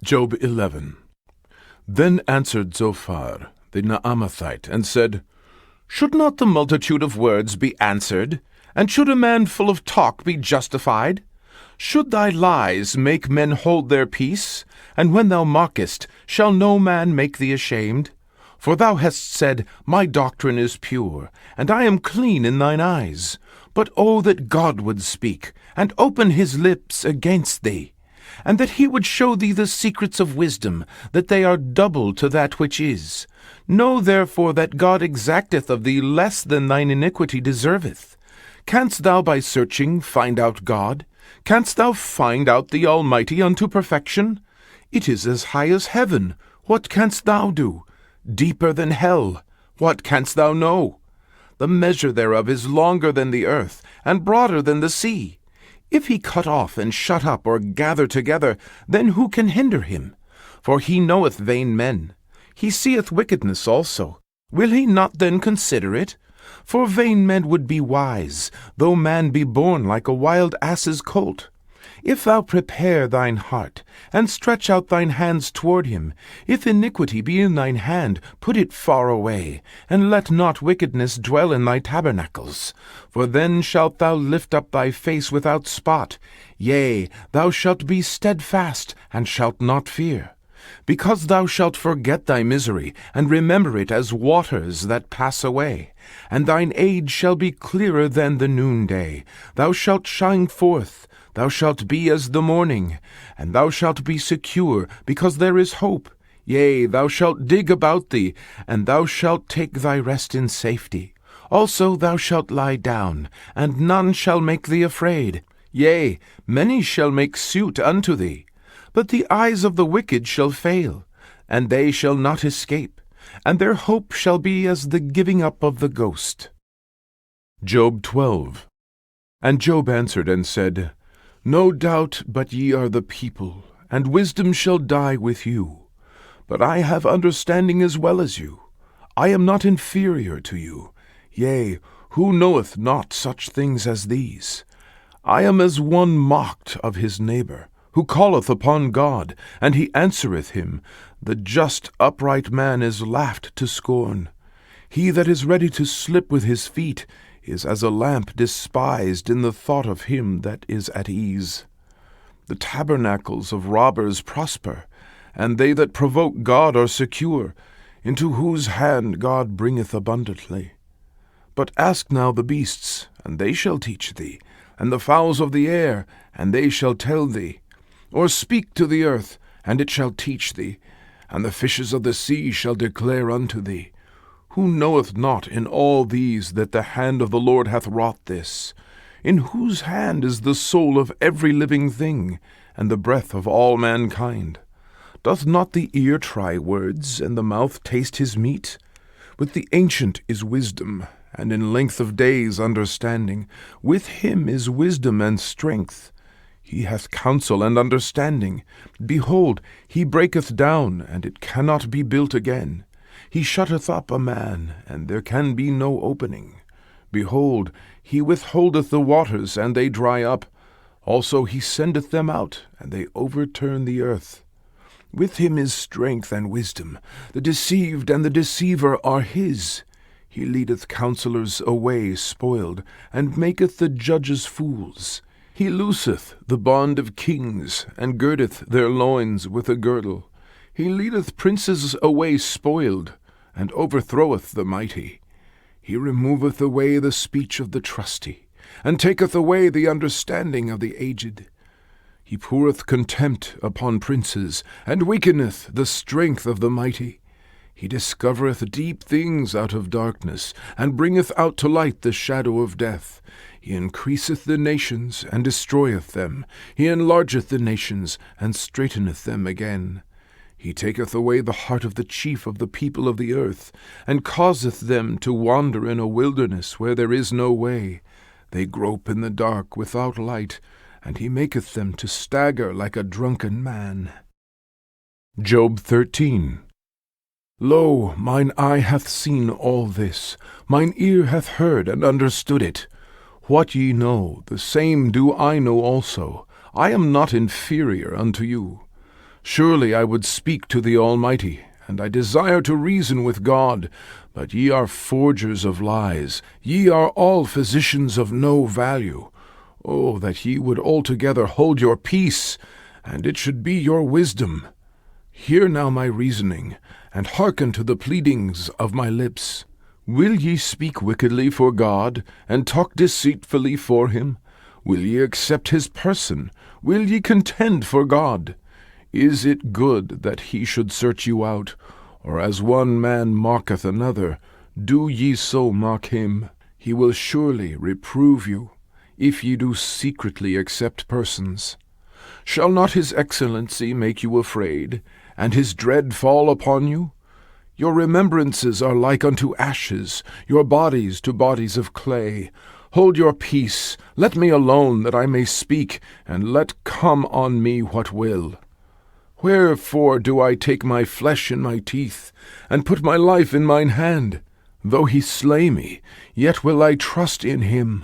Job 11. Then answered Zophar the Naamathite, and said, Should not the multitude of words be answered? And should a man full of talk be justified? Should thy lies make men hold their peace? And when thou mockest, shall no man make thee ashamed? For thou hast said, My doctrine is pure, and I am clean in thine eyes. But oh, that God would speak, and open his lips against thee, and that he would show thee the secrets of wisdom, that they are double to that which is. Know therefore that God exacteth of thee less than thine iniquity deserveth. Canst thou by searching find out God? Canst thou find out the Almighty unto perfection? It is as high as heaven. What canst thou do? Deeper than hell. What canst thou know? The measure thereof is longer than the earth, and broader than the sea. If he cut off and shut up or gather together, then who can hinder him? For he knoweth vain men. He seeth wickedness also. Will he not then consider it? For vain men would be wise, though man be born like a wild ass's colt. If thou prepare thine heart, and stretch out thine hands toward him, if iniquity be in thine hand, put it far away, and let not wickedness dwell in thy tabernacles. For then shalt thou lift up thy face without spot, yea, thou shalt be steadfast, and shalt not fear. Because thou shalt forget thy misery, and remember it as waters that pass away. And thine age shall be clearer than the noonday. Thou shalt shine forth, thou shalt be as the morning, and thou shalt be secure, because there is hope. Yea, thou shalt dig about thee, and thou shalt take thy rest in safety. Also thou shalt lie down, and none shall make thee afraid. Yea, many shall make suit unto thee. But the eyes of the wicked shall fail, and they shall not escape, and their hope shall be as the giving up of the ghost. Job 12. And Job answered and said, No doubt but ye are the people, and wisdom shall die with you. But I have understanding as well as you. I am not inferior to you. Yea, who knoweth not such things as these? I am as one mocked of his neighbor, who calleth upon God, and he answereth him. The just upright man is laughed to scorn. He that is ready to slip with his feet is as a lamp despised in the thought of him that is at ease. The tabernacles of robbers prosper, and they that provoke God are secure, into whose hand God bringeth abundantly. But ask now the beasts, and they shall teach thee, and the fowls of the air, and they shall tell thee. Or speak to the earth, and it shall teach thee, and the fishes of the sea shall declare unto thee. Who knoweth not in all these that the hand of the Lord hath wrought this? In whose hand is the soul of every living thing, and the breath of all mankind? Doth not the ear try words, and the mouth taste his meat? With the ancient is wisdom, and in length of days understanding. With him is wisdom and strength. He hath counsel and understanding. Behold, he breaketh down, and it cannot be built again. He shutteth up a man, and there can be no opening. Behold, he withholdeth the waters, and they dry up. Also he sendeth them out, and they overturn the earth. With him is strength and wisdom. The deceived and the deceiver are his. He leadeth counselors away spoiled, and maketh the judges fools. He looseth the bond of kings, and girdeth their loins with a girdle. He leadeth princes away spoiled, and overthroweth the mighty. He removeth away the speech of the trusty, and taketh away the understanding of the aged. He poureth contempt upon princes, and weakeneth the strength of the mighty. He discovereth deep things out of darkness, and bringeth out to light the shadow of death. He increaseth the nations, and destroyeth them. He enlargeth the nations, and straiteneth them again. He taketh away the heart of the chief of the people of the earth, and causeth them to wander in a wilderness where there is no way. They grope in the dark without light, and he maketh them to stagger like a drunken man. Job 13. Lo, mine eye hath seen all this, mine ear hath heard and understood it. What ye know, the same do I know also. I am not inferior unto you. Surely I would speak to the Almighty, and I desire to reason with God. But ye are forgers of lies, ye are all physicians of no value. Oh, that ye would altogether hold your peace, and it should be your wisdom. Hear now my reasoning, and hearken to the pleadings of my lips. Will ye speak wickedly for God, and talk deceitfully for him? Will ye accept his person? Will ye contend for God? Is it good that he should search you out? Or as one man mocketh another, do ye so mock him? He will surely reprove you, if ye do secretly accept persons. Shall not his excellency make you afraid, and his dread fall upon you? Your remembrances are like unto ashes, your bodies to bodies of clay. Hold your peace, let me alone, that I may speak, and let come on me what will. Wherefore do I take my flesh in my teeth, and put my life in mine hand? Though he slay me, yet will I trust in him.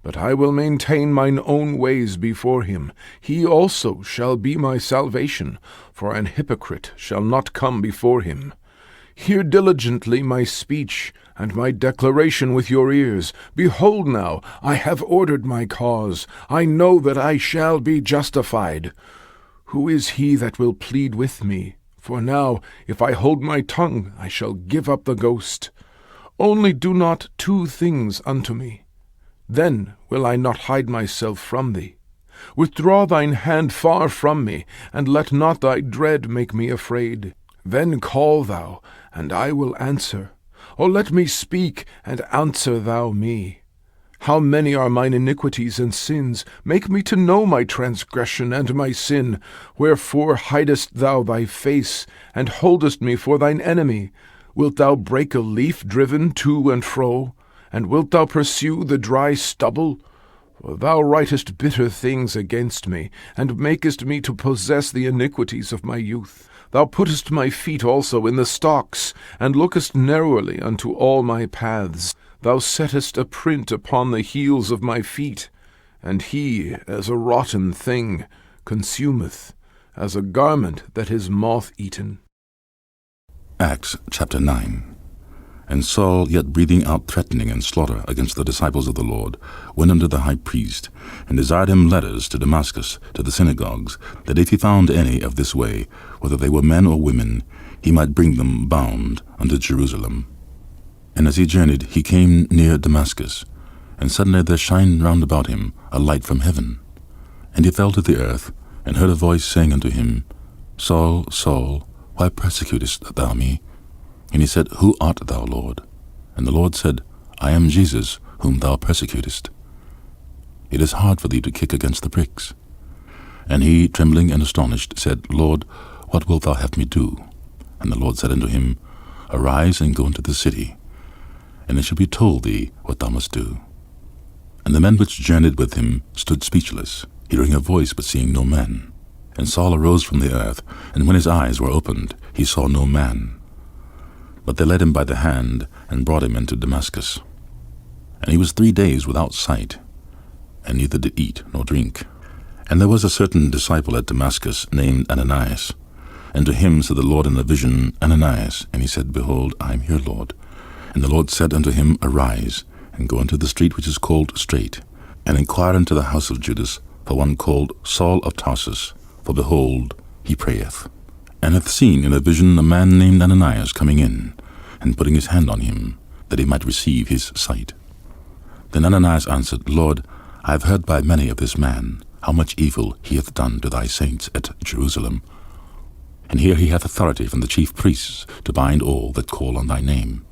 But I will maintain mine own ways before him. He also shall be my salvation, for an hypocrite shall not come before him. Hear diligently my speech, and my declaration with your ears. Behold now, I have ordered my cause. I know that I shall be justified. Who is he that will plead with me? For now, if I hold my tongue, I shall give up the ghost. Only do not two things unto me. Then will I not hide myself from thee. Withdraw thine hand far from me, and let not thy dread make me afraid. Then call thou, and I will answer. O let me speak, and answer thou me. How many are mine iniquities and sins? Make me to know my transgression and my sin. Wherefore hidest thou thy face, and holdest me for thine enemy? Wilt thou break a leaf driven to and fro? And wilt thou pursue the dry stubble? For thou writest bitter things against me, and makest me to possess the iniquities of my youth. Thou puttest my feet also in the stocks, and lookest narrowly unto all my paths. Thou settest a print upon the heels of my feet, and he, as a rotten thing, consumeth, as a garment that is moth-eaten. Acts chapter 9. And Saul, yet breathing out threatening and slaughter against the disciples of the Lord, went unto the high priest, and desired him letters to Damascus, to the synagogues, that if he found any of this way, whether they were men or women, he might bring them bound unto Jerusalem. And as he journeyed, he came near Damascus, and suddenly there shined round about him a light from heaven. And he fell to the earth, and heard a voice saying unto him, Saul, Saul, why persecutest thou me? And he said, Who art thou, Lord? And the Lord said, I am Jesus, whom thou persecutest. It is hard for thee to kick against the pricks. And he, trembling and astonished, said, Lord, what wilt thou have me do? And the Lord said unto him, Arise and go into the city, and it shall be told thee what thou must do. And the men which journeyed with him stood speechless, hearing a voice, but seeing no man. And Saul arose from the earth, and when his eyes were opened, he saw no man. But they led him by the hand, and brought him into Damascus. And he was 3 days without sight, and neither did eat nor drink. And there was a certain disciple at Damascus, named Ananias. And to him said the Lord in a vision, Ananias. And he said, Behold, I am here, Lord. And the Lord said unto him, Arise, and go into the street which is called Straight, and inquire into the house of Judas for one called Saul of Tarsus, for behold, he prayeth, and hath seen in a vision a man named Ananias coming in, and putting his hand on him, that he might receive his sight. Then Ananias answered, Lord, I have heard by many of this man, how much evil he hath done to thy saints at Jerusalem. And here he hath authority from the chief priests to bind all that call on thy name.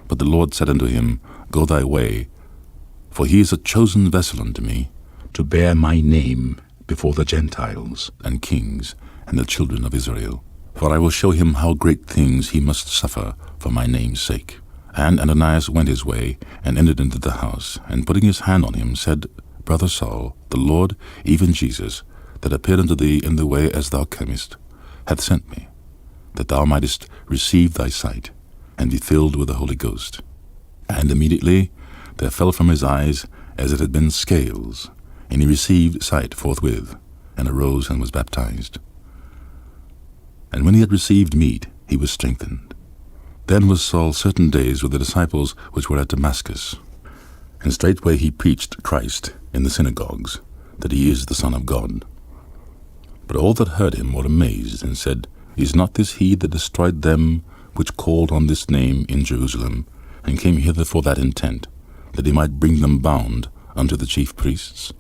But the Lord said unto him, Go thy way, for he is a chosen vessel unto me, to bear my name before the Gentiles and kings and the children of Israel. For I will show him how great things he must suffer for my name's sake. And Ananias went his way, and entered into the house, and putting his hand on him, said, Brother Saul, the Lord, even Jesus, that appeared unto thee in the way as thou camest, hath sent me, that thou mightest receive thy sight, and be filled with the Holy Ghost. And immediately there fell from his eyes as it had been scales, and he received sight forthwith, and arose and was baptized. And when he had received meat, he was strengthened. Then was Saul certain days with the disciples which were at Damascus. And straightway he preached Christ in the synagogues, that he is the Son of God. But all that heard him were amazed, and said, Is not this he that destroyed them which called on this name in Jerusalem, and came hither for that intent, that he might bring them bound unto the chief priests?